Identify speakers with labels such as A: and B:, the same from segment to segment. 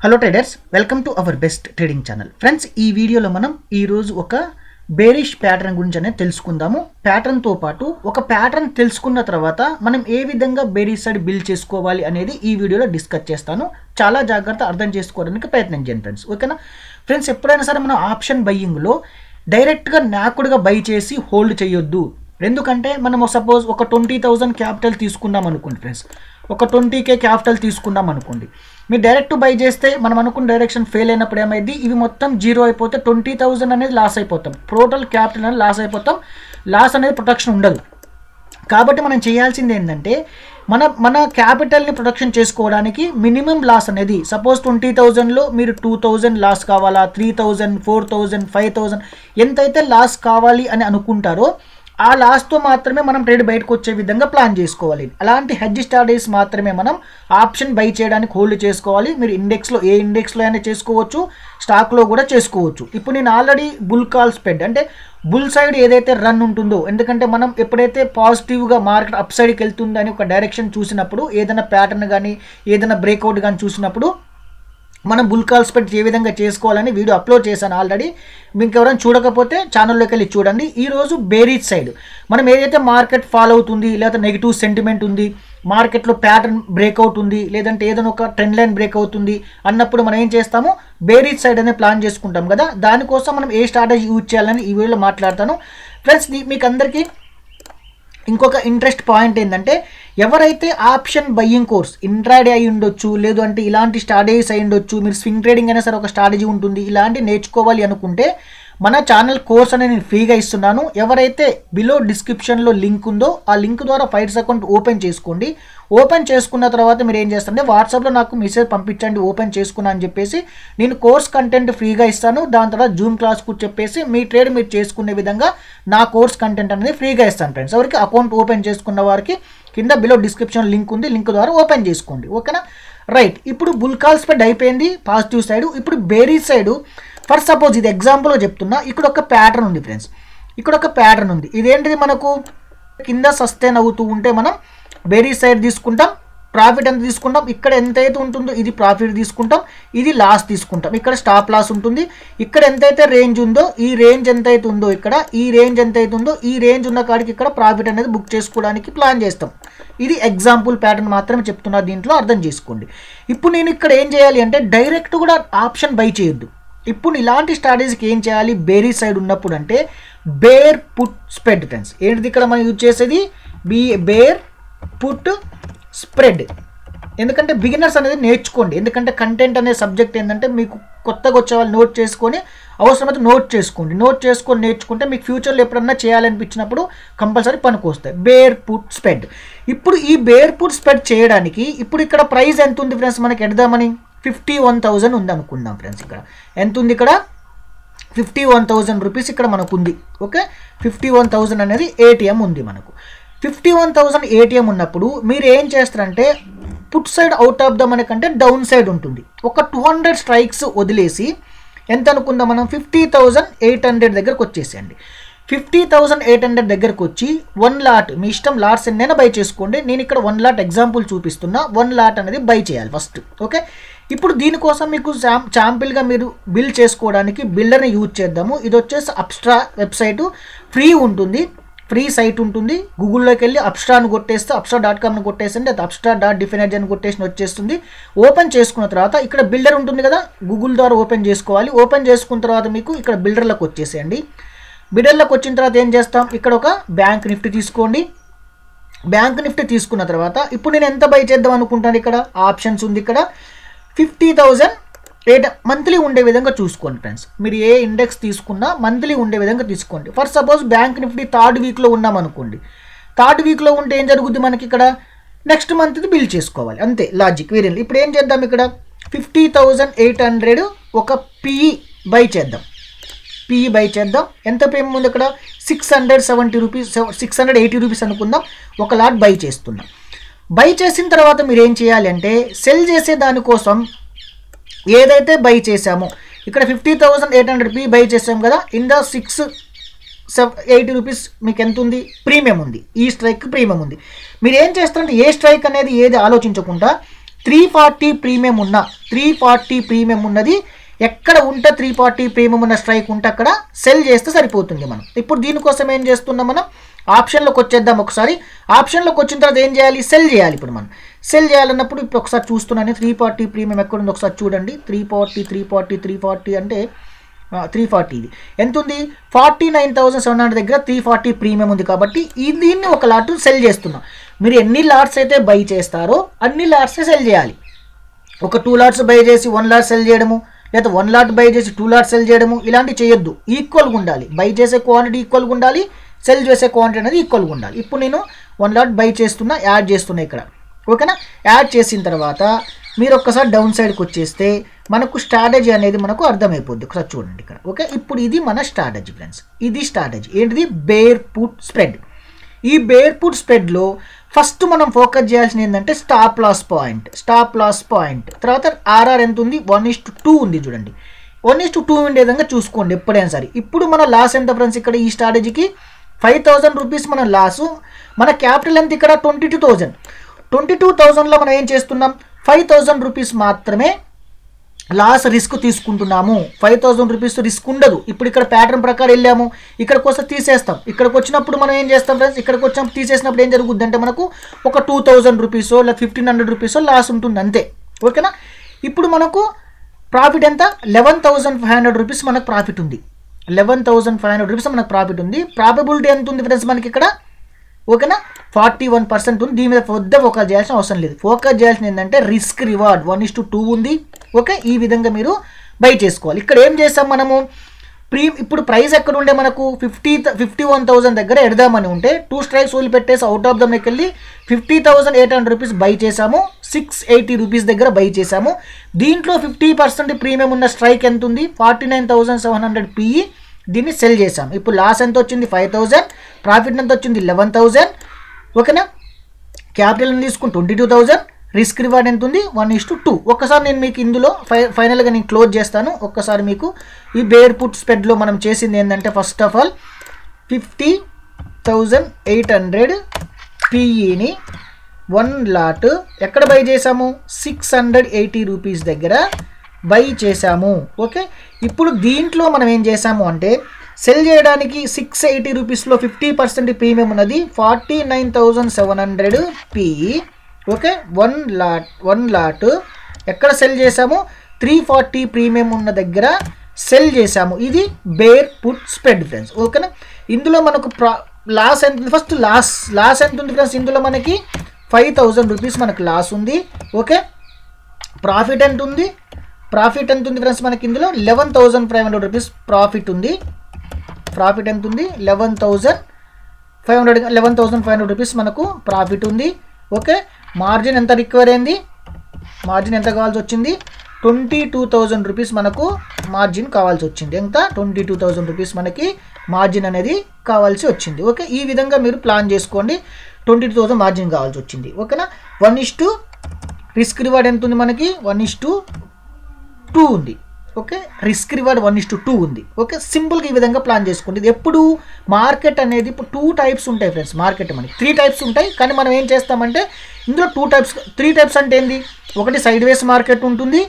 A: Hello traders, welcome to our best trading channel. Friends, ఈ వీడియోలో మనం ఈరోజు ఒక బేరిష్ ప్యాటర్న్ గురించి అనేది తెలుసుకుందాము. ప్యాటర్న్తో పాటు ఒక ప్యాటర్న్ తెలుసుకున్న తర్వాత మనం ఏ విధంగా బేరిష్ సైడ్ బిల్డ్ చేసుకోవాలి అనేది ఈ వీడియోలో డిస్కస్ చేస్తాను. చాలా జాగ్రత్త అర్థం చేసుకోవడానికి ప్రయత్నం చేయండి ఫ్రెండ్స్, ఓకేనా? ఫ్రెండ్స్, ఎప్పుడైనా సరే మనం ఆప్షన్ బయ్యింగ్లో డైరెక్ట్గా నాకుడుగా బై చేసి హోల్డ్ చేయొద్దు. ఎందుకంటే మనం సపోజ్ ఒక 20,000 క్యాపిటల్ తీసుకున్నాం అనుకోండి ఫ్రెండ్స్, ఒక 20K క్యాపిటల్ తీసుకున్నాం అనుకోండి. మీరు డైరెక్ట్ బై చేస్తే మనం అనుకున్న డైరెక్షన్ ఫెయిల్ అయినప్పుడు ఏమైంది, ఇవి మొత్తం జీరో అయిపోతే 20,000 అనేది లాస్ అయిపోతాం, టోటల్ క్యాపిటల్ అనేది లాస్ అయిపోతాం. లాస్ అనేది ప్రొటెక్షన్ ఉండదు. కాబట్టి మనం చేయాల్సింది ఏంటంటే మన క్యాపిటల్ని ప్రొటెక్షన్ చేసుకోవడానికి మినిమం లాస్ అనేది సపోజ్ 20,000లో మీరు 2,000 లాస్ కావాలా, 3,000, 4,000, 5,000 ఎంతైతే లాస్ కావాలి అని అనుకుంటారో ఆ లాస్తో మాత్రమే మనం ట్రేడ్ బయటకు వచ్చే విధంగా ప్లాన్ చేసుకోవాలి. అలాంటి హెడ్జ్ స్ట్రాటజీస్ మాత్రమే మనం ఆప్షన్ బై చేయడానికి హోల్డ్ చేసుకోవాలి. మీరు ఇండెక్స్లో ఏ ఇండెక్స్లో అయినా చేసుకోవచ్చు, స్టాక్లో కూడా చేసుకోవచ్చు. ఇప్పుడు నేను ఆల్రెడీ బుల్ కాల్ స్ప్రెడ్ అంటే బుల్ సైడ్ ఏదైతే రన్ ఉంటుందో, ఎందుకంటే మనం ఎప్పుడైతే పాజిటివ్గా మార్కెట్ అప్ సైడ్కి వెళ్తుందని ఒక డైరెక్షన్ చూసినప్పుడు, ఏదైనా ప్యాటర్న్ కానీ ఏదైనా బ్రేక్అవుట్ కానీ చూసినప్పుడు మనం బుల్ కాల్ స్ప్రెడ్ ఏ విధంగా చేసుకోవాలని వీడియో అప్లోడ్ చేశాను ఆల్రెడీ. మీకు ఎవరైనా చూడకపోతే ఛానల్లోకి వెళ్ళి చూడండి. ఈరోజు బేరిష్ సైడ్ మనం ఏదైతే మార్కెట్ ఫాలో అవుతుంది, లేదా నెగిటివ్ సెంటిమెంట్ ఉంది, మార్కెట్లో ప్యాటర్న్ బ్రేక్అవుట్ ఉంది, లేదంటే ఏదైనా ఒక ట్రెండ్ లైన్ బ్రేక్ అవుతుంది అన్నప్పుడు మనం ఏం చేస్తాము, బేరిష్ సైడ్ అనేది ప్లాన్ చేసుకుంటాం కదా. దానికోసం మనం ఏ స్ట్రాటజీ యూజ్ చేయాలని ఈ వీడియోలో మాట్లాడతాను. ఫ్రెండ్స్, మీకు అందరికీ ఇంకొక ఇంట్రెస్ట్ పాయింట్ ఏంటంటే, ఎవరైతే ఆప్షన్ బయ్యింగ్ కోర్స్ ఇంట్రాడే అయి ఉండొచ్చు, లేదు అంటే ఇలాంటి స్ట్రాటజీస్ అయి ఉండొచ్చు, మీరు స్వింగ్ ట్రేడింగ్ అయినా సరే ఒక స్ట్రాటజీ ఉంటుంది, ఇలాంటి నేర్చుకోవాలి అనుకుంటే మన ఛానల్ కోర్స్ అనేది నేను ఫ్రీగా ఇస్తున్నాను. ఎవరైతే బిలో డిస్క్రిప్షన్లో లింక్ ఉందో ఆ లింక్ ద్వారా ఫైర్స్ అకౌంట్ ఓపెన్ చేసుకోండి. ఓపెన్ చేసుకున్న తర్వాత మీరు ఏం చేస్తారంటే వాట్సాప్లో నాకు మెసేజ్ పంపించండి, ఓపెన్ చేసుకున్నా అని చెప్పేసి. నేను కోర్స్ కంటెంట్ ఫ్రీగా ఇస్తాను. దాని తర్వాత జూమ్ క్లాస్ కూడా చెప్పేసి మీ ట్రేడ్ మీరు చేసుకునే విధంగా నా కోర్స్ కంటెంట్ అనేది ఫ్రీగా ఇస్తాను ఫ్రెండ్స్. ఎవరికి అకౌంట్ ఓపెన్ చేసుకున్న వారికి కింద బిలో డిస్క్రిప్షన్ లింక్ ఉంది, లింక్ ద్వారా ఓపెన్ చేసుకోండి, ఓకేనా? రైట్, ఇప్పుడు బుల్ కాల్ స్ప్రెడ్ అయిపోయింది పాజిటివ్ సైడ్. ఇప్పుడు బేరిష్ సైడ్ ఫర్ సపోజ్ ఇది ఎగ్జాంపుల్గా చెప్తున్నా, ఇక్కడ ఒక ప్యాటర్న్ ఉంది ఫ్రెండ్స్, ఇక్కడ ఒక ప్యాటర్న్ ఉంది. ఇదేంటిది, మనకు కింద సస్టైన్ అవుతూ ఉంటే మనం బేరిష్ సైడ్ తీసుకుంటాం, ప్రాఫిట్ ఎంత తీసుకుంటాం, ఇక్కడ ఎంతైతే ఉంటుందో ఇది ప్రాఫిట్ తీసుకుంటాం, ఇది లాస్ తీసుకుంటాం, ఇక్కడ స్టాప్ లాస్ ఉంటుంది. ఇక్కడ ఎంతైతే రేంజ్ ఉందో ఈ రేంజ్ ఎంతైతే ఉందో ఇక్కడ ఈ రేంజ్ ఎంతైతే ఉందో ఈ రేంజ్ ఉన్న కాడికి ఇక్కడ ప్రాఫిట్ అనేది బుక్ చేసుకోవడానికి ప్లాన్ చేస్తాం. ఇది ఎగ్జాంపుల్ ప్యాటర్న్ మాత్రమే చెప్తున్నా, దీంట్లో అర్థం చేసుకోండి. ఇప్పుడు నేను ఇక్కడ ఏం చేయాలి అంటే డైరెక్ట్ కూడా ఆప్షన్ బై చేయొద్దు. ఇప్పుడు ఇలాంటి స్ట్రాటజీకి ఏం చేయాలి, బేరిష్ సైడ్ ఉన్నప్పుడు అంటే బేర్ పుట్ స్ప్రెడ్ ఫ్రెండ్స్. ఏంటిది ఇక్కడ మనం యూజ్ చేసేది, బేర్ పుట్ స్ప్రెడ్. ఎందుకంటే బిగినర్స్ అనేది నేర్చుకోండి, ఎందుకంటే కంటెంట్ అనే సబ్జెక్ట్ ఏంటంటే మీకు కొత్తగా వచ్చే వాళ్ళు నోట్ చేసుకొని అవసరమైతే నోట్ చేసుకోండి, నోట్ చేసుకొని నేర్చుకుంటే మీకు ఫ్యూచర్లో ఎప్పుడన్నా చేయాలనిపించినప్పుడు కంపల్సరీ పనికొస్తాయి. Bear put spread. ఇప్పుడు ఈ బేర్ పుట్ స్ప్రెడ్ చేయడానికి ఇప్పుడు ఇక్కడ ప్రైస్ ఎంత ఉంది ఫ్రెండ్స్, మనకి ఎడదామని 51,000 ఉంది అనుకుందాం ఫ్రెండ్స్. ఇక్కడ ఎంత ఉంది, ఇక్కడ 51,000 రూపీస్ ఇక్కడ మనకు ఉంది, ఓకే? 51,000 అనేది ఏటీఎం ఉంది మనకు. 51,000 ఏటీఎం ఉన్నప్పుడు మీరు ఏం చేస్తారంటే put side out of the మనకంటే డౌన్ సైడ్ ఉంటుంది. ఒక 200 స్ట్రైక్స్ వదిలేసి ఎంత అనుకుందాం మనం, 50,800 దగ్గరకు వచ్చేసేయండి. 50,800 దగ్గరకు వచ్చి 1 లాట్, మీ ఇష్టం లాట్స్ ఎన్నైనా బై చేసుకోండి. నేను ఇక్కడ 1 లాట్ ఎగ్జాంపుల్ చూపిస్తున్నా, 1 లాట్ అనేది బై చేయాలి ఫస్ట్, ఓకే? ఇప్పుడు దీనికోసం మీకు శాంపిల్గా మీరు బిల్డ్ చేసుకోవడానికి బిల్డర్ని యూజ్ చేద్దాము. ఇది వచ్చేసి అప్స్ట్రా వెబ్సైటు, ఫ్రీ ఉంటుంది, ఫ్రీ సైట్ ఉంటుంది. గూగుల్లోకి వెళ్ళి అప్స్ట్రాను కొట్టేస్తే upstra.com కొట్టేసండి, అది upstra.definergy అని కొట్టేసి వచ్చేస్తుంది. ఓపెన్ చేసుకున్న తర్వాత ఇక్కడ బిల్డర్ ఉంటుంది కదా, గూగుల్ ద్వారా ఓపెన్ చేసుకోవాలి. ఓపెన్ చేసుకున్న తర్వాత మీకు ఇక్కడ బిల్డర్లకు వచ్చేసేయండి. బిల్డర్లకు వచ్చిన తర్వాత ఏం చేస్తాం, ఇక్కడ ఒక బ్యాంక్ నిఫ్టీ తీసుకోండి. బ్యాంక్ నిఫ్టీ తీసుకున్న తర్వాత ఇప్పుడు నేను ఎంత బై చేద్దాం అనుకుంటాను, ఇక్కడ ఆప్షన్స్ ఉంది, ఇక్కడ 50,000 మంత్లీ ఉండే విధంగా చూసుకోండి ఫ్రెండ్స్. మీరు ఏ ఇండెక్స్ తీసుకున్నా మంత్లీ ఉండే విధంగా తీసుకోండి. For suppose bank Nifty 3rd వీక్లో ఉన్నాం అనుకోండి, 3rd వీక్లో ఉంటే ఏం జరుగుద్ది, మనకి ఇక్కడ నెక్స్ట్ మంత్ది బిల్ చేసుకోవాలి, అంతే లాజిక్ వేరే. ఇప్పుడు ఏం చేద్దాం, ఇక్కడ 50,800 ఒక పిఈ బై చేద్దాం, పిఈ బై చేద్దాం. ఎంత పేమెంట్ ఉంది ఇక్కడ, 670 రూపీస్, 680 రూపీస్ అనుకుందాం, ఒక లాట్ బై చేస్తున్నాం. బై చేసిన తర్వాత మీరు ఏం చేయాలి అంటే సెల్ చేసే దానికోసం ఏదైతే బై చేసామో ఇక్కడ 50,800 పి బై చేసాం కదా, ఇన్ ద 680 రూపీస్ మీకు ఎంత ఉంది, ప్రీమియం ఉంది, ఈ స్ట్రైక్ ప్రీమియం ఉంది. మీరు ఏం చేస్తారంటే ఏ స్ట్రైక్ అనేది ఏది ఆలోచించకుండా 340 ప్రీమియం ఉన్నది ఎక్కడ ఉంటే 340 ప్రీమియం ఉన్న స్ట్రైక్ ఉంటే అక్కడ సెల్ చేస్తే సరిపోతుంది మనం. ఇప్పుడు దీనికోసం ఏం చేస్తున్నాం, మనం ఆప్షన్లోకి వచ్చేద్దాం. ఒకసారి ఆప్షన్లోకి వచ్చిన తర్వాత ఏం చేయాలి, సెల్ చేయాలి. ఇప్పుడు మనం సెల్ చేయాలన్నప్పుడు ఇప్పుడు ఒకసారి చూస్తున్నాను 340 ప్రీమియం ఎక్కడ ఉంది ఒకసారి చూడండి. 340 అంటే 340 ఇది ఎంత ఉంది, 49,700 దగ్గర 340 ప్రీమియం ఉంది. కాబట్టి దీన్ని ఒక లాట్ సెల్ చేస్తున్నాం. మీరు ఎన్ని లాట్స్ అయితే బై చేస్తారో అన్ని లాట్సే సెల్ చేయాలి. ఒక 2 లాట్స్ బై చేసి 1 లాట్ సెల్ చేయడము, లేదా 1 లాట్ బై చేసి 2 లాట్ సెల్ చేయడము, ఇలాంటివి చేయొద్దు. ఈక్వల్గా ఉండాలి. బై చేసే క్వాంటిటీ ఈక్వల్గా ఉండాలి, సెల్ చేసే క్వాంటిటీ అనేది ఈక్వల్గా ఉండాలి. ఇప్పుడు నేను 1 లాట్ బై చేస్తున్నా, యాడ్ చేస్తున్నా ఇక్కడ. ఓకేనా, యాడ్ చేసిన తర్వాత మీరు ఒక్కసారి డౌన్ సైడ్కి వచ్చేస్తే మనకు స్ట్రాటజీ అనేది మనకు అర్థమైపోద్ది. ఒకసారి చూడండి ఇక్కడ. ఓకే, ఇప్పుడు ఇది మన స్ట్రాటజీ ఫ్రెండ్స్. ఇది స్ట్రాటజీ ఏంటిది, బేర్ పుట్ స్ప్రెడ్. ఈ బేర్ పుట్ స్ప్రెడ్లో ఫస్ట్ మనం ఫోకస్ చేయాల్సింది ఏంటంటే స్టాప్ లాస్ పాయింట్. తర్వాత ఆర్ఆర్ ఎంత ఉంది, 1:2 ఉంది చూడండి. 1:2 ఉండే విధంగా చూసుకోండి ఎప్పుడైనా సరే. ఇప్పుడు మన లాస్ ఎంత ఫ్రెండ్స్, ఇక్కడ ఈ స్ట్రాటజీకి 5,000 రూపీస్ మన లాసు. మన క్యాపిటల్ ఎంత ఇక్కడ 22,000. 22,000లో మనం ఏం చేస్తున్నాం, 5,000 రూపీస్ మాత్రమే లాస్ రిస్క్ తీసుకుంటున్నాము. 5,000 రూపీస్ రిస్క్ ఉండదు. ఇప్పుడు ఇక్కడ ప్యాటర్న్ ప్రకారం వెళ్ళాము, ఇక్కడికి వస్తే తీసేస్తాం. ఇక్కడికి వచ్చినప్పుడు మనం ఏం చేస్తాం ఫ్రెండ్స్, ఇక్కడికి వచ్చినప్పుడు తీసేసినప్పుడు ఏం జరుగుద్ది అంటే మనకు ఒక 2,000 రూపీసో లేదా 1,500 రూపీసో లాస్ ఉంటుంది అంతే. ఓకేనా, ఇప్పుడు మనకు ప్రాఫిట్ ఎంత, 11,500 రూపీస్ మనకు ప్రాఫిట్ ఉంది. 11,500 రూపీస్ మనకు ప్రాఫిట్ ఉంది. ప్రాబబిలిటీ ఎంత ఉంది ఫ్రెండ్స్ మనకి ఇక్కడ, ఓకేనా, 41% ఉంది. దీని మీద ఫోకస్ చేయాల్సిన అవసరం లేదు. ఫోకస్ చేయాల్సింది ఏంటంటే రిస్క్ రివార్డ్ 1:2 ఉంది. ఓకే, ఈ విధంగా మీరు బై చేసుకోవాలి. ఇక్కడ ఏం చేస్తాం మనము, ఇప్పుడు ప్రైస్ ఎక్కడ ఉండే మనకు 51,000 దగ్గర ఎడదామని ఉంటే 2 స్ట్రైక్స్ ఓన్లీ పెట్టేసి అవుట్ ఆఫ్ దమ్కి వెళ్ళి 50,800 రూపీస్ బై చేసాము. 680 రూపీస్ దగ్గర బై చేసాము. దీంట్లో 50% ప్రీమియం ఉన్న స్ట్రైక్ ఎంత ఉంది, 49,700 PE. దీన్ని సెల్ చేసాం. ఇప్పుడు లాస్ ఎంత వచ్చింది 5,000, ప్రాఫిట్ ఎంత వచ్చింది 11,000. ఓకేనా, క్యాపిటల్ తీసుకుని 22,000, రిస్క్ రివార్డ్ ఎంత ఉంది 1:2. ఒక్కసారి నేను మీకు ఇందులో ఫైనల్గా నేను క్లోజ్ చేస్తాను. ఒక్కసారి మీకు ఈ బేర్ పుట్ స్ప్రెడ్లో మనం చేసింది ఏంటంటే ఫస్ట్ ఆఫ్ ఆల్ 50,800 PEని 1 లాట్ ఎక్కడ బై చేసాము, 680 రూపీస్ దగ్గర బై చేసాము. ఓకే, ఇప్పుడు దీంట్లో మనం ఏం చేసాము అంటే సెల్ చేయడానికి 680 రూపీస్లో 50% ప్రీమియం ఉన్నది 49,700 PE. ఓకే, 1 లాట్ ఎక్కడ సెల్ చేసాము, 340 ప్రీమియం ఉన్న దగ్గర సెల్ చేసాము. ఇది బేర్ పుట్ స్ప్రెడ్ ఫ్రెండ్స్. ఓకేనా, ఇందులో మనకు లాస్ ఎంత, ఫస్ట్ లాస్ ఎంత ఉంది ఫ్రెండ్స్, ఇందులో మనకి 5,000 రూపీస్ మనకు లాస్ ఉంది. ఓకే, ప్రాఫిట్ ఎంత ఉంది ఫ్రెండ్స్ మనకి ఇందులో 11,500 రూపీస్ ప్రాఫిట్ ఉంది. ప్రాఫిట్ ఎంత ఉంది 11,500 రూపీస్ మనకు ప్రాఫిట్ ఉంది. ఓకే, మార్జిన్ ఎంత రికవర్ అయింది, మార్జిన్ ఎంత కావాల్సి వచ్చింది, 22,000 రూపీస్ మనకు మార్జిన్ కావాల్సి వచ్చింది. ఎంత, 22,000 రూపీస్ మనకి మార్జిన్ అనేది కావాల్సి వచ్చింది. ఓకే, ఈ విధంగా మీరు ప్లాన్ చేసుకోండి. 22,000 మార్జిన్ కావాల్సి వచ్చింది. ఓకేనా, 1:2 రిస్క్ రివార్డ్ ఎంత ఉంది మనకి, 1:2 ఉంది. ఓకే, రిస్క్ రివార్డ్ 1:2 ఉంది. ఓకే, సింపుల్గా ఈ విధంగా ప్లాన్ చేసుకోండి. ఇది ఎప్పుడు మార్కెట్ అనేది ఇప్పుడు 2 టైప్స్ ఉంటాయి ఫ్రెండ్స్. మార్కెట్ మనకి 3 టైప్స్ ఉంటాయి, కానీ మనం ఏం చేస్తామంటే ఇందులో 3 టైప్స్ అంటే ఏంది, ఒకటి సైడ్ వేస్ మార్కెట్ ఉంటుంది,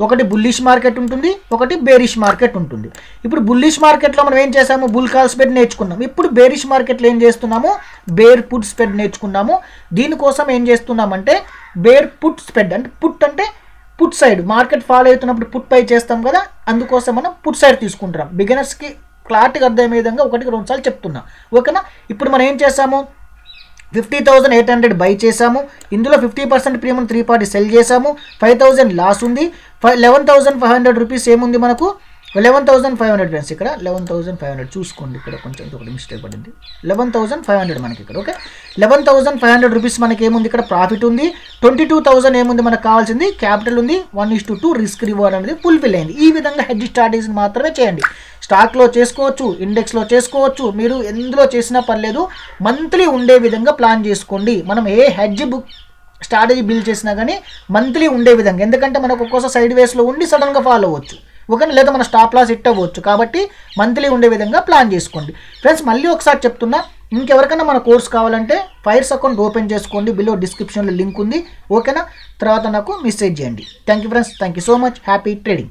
A: ఒకటి బుల్లిష్ మార్కెట్ ఉంటుంది, ఒకటి బేరిష్ మార్కెట్ ఉంటుంది. ఇప్పుడు బుల్లిష్ మార్కెట్లో మనం ఏం చేసాము, బుల్ కాల్ స్ప్రెడ్ నేర్చుకున్నాం. ఇప్పుడు బేరిష్ మార్కెట్లో ఏం చేస్తున్నాము, బేర్ పుట్ స్ప్రెడ్ నేర్చుకున్నాము. దీనికోసం ఏం చేస్తున్నామంటే బేర్ పుట్ స్ప్రెడ్ అంటే పుట్ అంటే పుట్ సైడ్, మార్కెట్ ఫాలో అవుతున్నప్పుడు పుట్ పై చేస్తాం కదా, అందుకోసం మనం పుట్ సైడ్ తీసుకుంటున్నాం. బిగినర్స్కి క్లారిటీగా అర్థమయ్యే విధంగా 1-2 సార్లు చెప్తున్నా. ఓకేనా, ఇప్పుడు మనం ఏం చేసాము, 50,800 బై చేసాము. ఇందులో 50% ప్రీమియం 340 సెల్ చేసాము. 5,000 లాస్ ఉంది. 11,500 రూపీస్ ఏముంది మనకు, 11,500 ఫ్రెండ్స్. ఇక్కడ 11,500 చూసుకోండి, ఇక్కడ కొంచెం ఒకటి మిస్టేక్ పడింది. 11,500 మనకి ఇక్కడ. ఓకే, 11,500 రూపీస్ మనకి ఏముంది ఇక్కడ, ప్రాఫిట్ ఉంది. 22,000 ఏముంది మనకు కావాల్సింది, క్యాపిటల్ ఉంది. 1:2 రిస్క్ రివార్డ్ అనేది ఫుల్ఫిల్ అయింది. ఈ విధంగా హెడ్జ్ స్ట్రాటజీని మాత్రమే చేయండి. స్టాక్లో చేసుకోవచ్చు, ఇండెక్స్లో చేసుకోవచ్చు, మీరు ఎందులో చేసినా పర్లేదు. మంత్లీ ఉండే విధంగా ప్లాన్ చేసుకోండి. మనం ఏ హెడ్జ్ స్ట్రాటజీ బిల్డ్ చేసినా కానీ మంత్లీ ఉండే విధంగా, ఎందుకంటే మనకు ఒక్కోసారి సైడ్ వేస్లో ఉండి సడన్గా ఫాలో అవ్వచ్చు. ఓకే, లేదా మన స్టాప్ లాస్ హిట్ అవ్వచ్చు. కాబట్టి మంత్లీ ఉండే విధంగా ప్లాన్ చేసుకోండి ఫ్రెండ్స్. మళ్ళీ ఒకసారి చెప్తున్నా, ఇంకెవరికైనా మన కోర్స్ కావాలంటే ఫైర్స్ అకౌంట్ ఓపెన్ చేసుకోండి, బిలో డిస్క్రిప్షన్లో లింక్ ఉంది, ఓకేనా? తర్వాత నాకు మెసేజ్ చేయండి. Thank you friends, thank you so much, happy trading.